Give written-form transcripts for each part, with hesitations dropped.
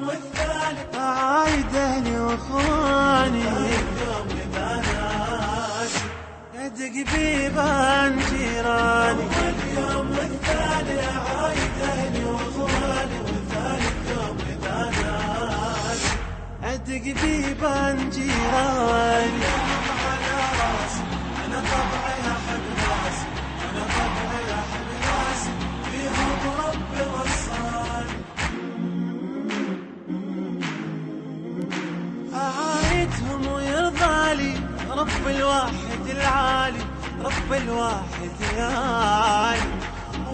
اليوم والثالث أعايد أهلي وإخواني اليوم لبنات أدق بيبان جيراني اليوم والثاني أعايد أهلي وإخواني والثالث يوم لبنات أدق بيبان جيراني على راسي أنا طبعي أحب ناسي أنا طبعي أحب ناسي فيهم ربي وصاني أعايدهم ويرضى لي رب الواحد العالي رب الواحد العالي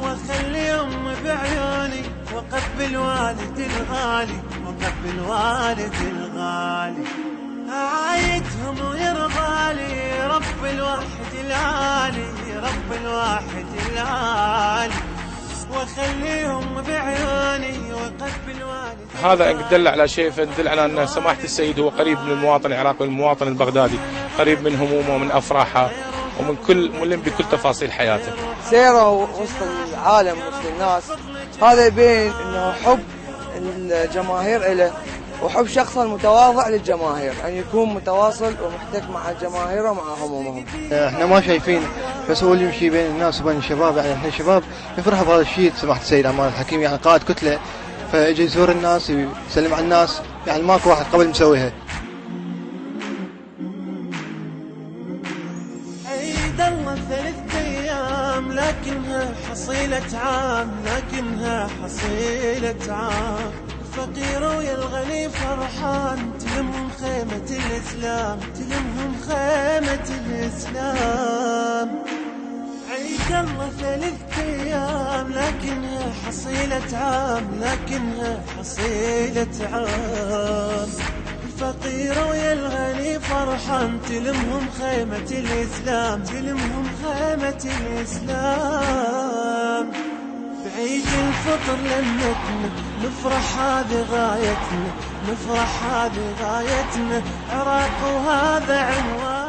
وأخليهم بعيوني وأقبل والد الغالي وأقبل والد الغالي أعايدهم ويرضى لي رب الواحد العالي رب الواحد العالي وأخليهم بعيوني وأقبل والد. هذا إن دل على شيء فدل على أن سماحة السيد هو قريب من المواطن العراقي والمواطن البغدادي، قريب من همومه ومن أفراحه ومن كل ملم بكل تفاصيل حياته. سيره وسط العالم وسط الناس هذا يبين انه حب الجماهير له وحب شخصه المتواضع للجماهير، ان يكون متواصل ومحتك مع الجماهير ومع همومهم. احنا ما شايفين بس هو اللي يمشي بين الناس وبين الشباب، يعني احنا الشباب نفرح بهذا الشيء. سماحة السيد امان الحكيم يعني قائد كتله، فيجي يزور الناس ويسلم على الناس، يعني ماكو واحد قبل مسويها. عيد الله 3 أيام لكنها حصيلة عام، لكنها حصيلة عام. الفقير ويا الغني فرحان تلمهم خيمة الإسلام، تلمهم خيمة الإسلام. عيد الله 3 أيام لكنها حصيلة عام، لكنها حصيلة عام. الفقير ويا الغني فرحان تلمهم خيمة الإسلام، تلمهم خيمة الإسلام. بعيد الفطر لمتنا نفرح هذه غايتنا، نفرح هذه غايتنا، عراق وهذا عنوان.